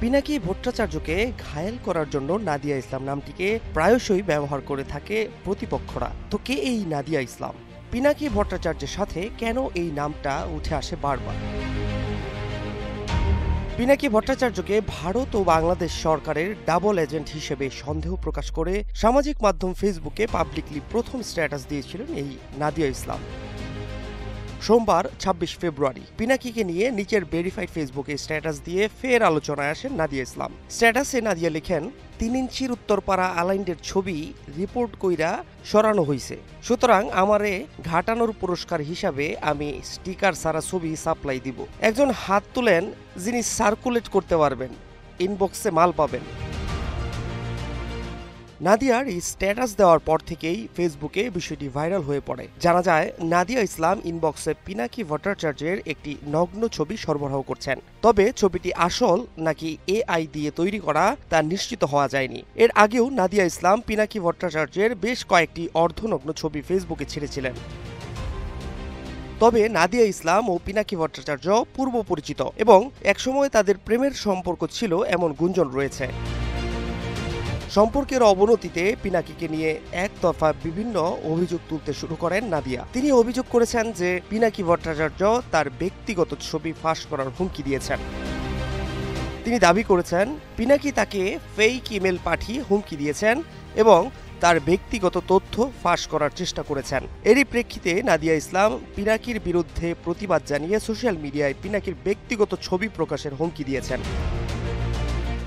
পিনাকি ভট্টাচার্যকে ঘায়েল করার জন্য নাদিয়া ইসলাম নামটিকে প্রায়শই ব্যবহার করে থাকে প্রতিপক্ষরা। তো কে এই নাদিয়া ইসলাম? পিনাকি ভট্টাচার্যের সাথে কেন এই নামটা উঠে আসে বারবার? পিনাকি ভট্টাচার্যকে ভারত ও বাংলাদেশ সরকারের ডাবল এজেন্ট হিসেবে সন্দেহ প্রকাশ করে সামাজিক মাধ্যম ফেসবুকে পাবলিকলি প্রথম স্ট্যাটাস দিয়েছিলেন এই নাদিয়া ইসলাম। সোমবার ২৬ ফেব্রুয়ারি পিনাকিকে নিয়ে নিচের ভেরিফাইড ফেসবুকে স্ট্যাটাস দিয়ে ফের আলোচনায় আসেন নাদিয়া ইসলাম। স্ট্যাটাসে নাদিয়া লেখেন, ৩ ইঞ্চির উত্তরপাড়া আলাইন্ডের ছবি রিপোর্ট কইরা সরানো হইছে, সুতরাং আমারে ঘাটানোর পুরস্কার হিসাবে আমি স্টিকার সারা ছবি সাপ্লাই দিব। একজন হাত তুলেন যিনি সার্কুলেট করতে পারবেন, ইনবক্সে মাল পাবেন। নাদিয়ার এই স্ট্যাটাস দেওয়ার পর থেকেই ফেসবুকে বিষয়টি ভাইরাল হয়ে পড়ে। জানা যায় নাদিয়া ইসলাম ইনবক্সে পিনাকি ভট্টাচার্যের একটি নগ্ন ছবি সরবরাহ করছেন। তবে ছবিটি আসল নাকি এআই দিয়ে তৈরি করা তা নিশ্চিত হওয়া যায়নি। এর আগেও নাদিয়া ইসলাম পিনাকি ভট্টাচার্যের বেশ কয়েকটি অর্ধনগ্ন ছবি ফেসবুকে ছেড়েছিলেন। তবে নাদিয়া ইসলাম ও পিনাকি ভট্টাচার্য পূর্ব পরিচিত এবং একসময় তাদের প্রেমের সম্পর্ক ছিল এমন গুঞ্জন রয়েছে। সম্পর্কের অবনতিতে পিনাকিকে নিয়ে একতরফা বিভিন্ন অভিযোগ তুলতে শুরু করেন নাদিয়া। তিনি অভিযোগ করেছেন যে পিনাকি ভট্টাচার্য তার ব্যক্তিগত ছবি ফাঁস করার হুমকি দিয়েছেন। তিনি দাবি করেছেন পিনাকি তাকে ফেক ইমেল পাঠিয়ে হুমকি দিয়েছেন এবং তার ব্যক্তিগত তথ্য ফাঁস করার চেষ্টা করেছেন। এরই প্রেক্ষিতে নাদিয়া ইসলাম পিনাকির বিরুদ্ধে প্রতিবাদ জানিয়ে সোশ্যাল মিডিয়ায় পিনাকির ব্যক্তিগত ছবি প্রকাশের হুমকি দিয়েছেন।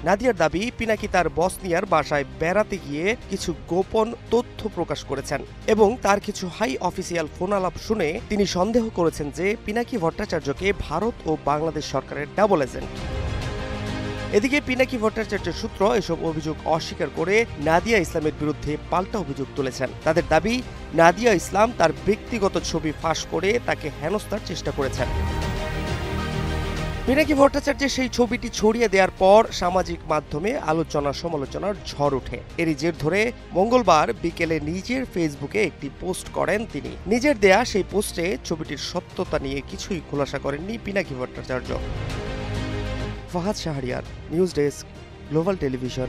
নাদিয়ার দাবি, পিনাকি তার বসনিয়ার বাসায় বেড়াতে গিয়ে কিছু গোপন তথ্য প্রকাশ করেছেন এবং তার কিছু হাই অফিসিয়াল ফোন আলাপ শুনে তিনি সন্দেহ করেছেন যে পিনাকি ভট্টাচার্যকে ভারত ও বাংলাদেশ সরকারের ডাবল এজেন্ট। এদিকে পিনাকি ভট্টাচার্যের সূত্র এসব অভিযোগ অস্বীকার করে নাদিয়া ইসলামের বিরুদ্ধে পাল্টা অভিযোগ তুলেছেন। তাদের দাবি, নাদিয়া ইসলাম তার ব্যক্তিগত ছবি ফাঁস করে তাকে হেনস্থার চেষ্টা করেছেন। পিনাকি ভট্টাচার্যের সেই ছবিটি ছড়িয়ে দেওয়ার পর সামাজিক মাধ্যমে আলোচনা সমালোচনার ঝড় ওঠে। এরই জের ধরে মঙ্গলবার বিকেলে নিজের ফেসবুকে একটি পোস্ট করেন তিনি। নিজের দেয়া সেই পোস্টে ছবিটির সত্যতা নিয়ে কিছুই খোলাসা করেননি Pinaki Bhattacharya. Fahad Shahriar, news desk, global television.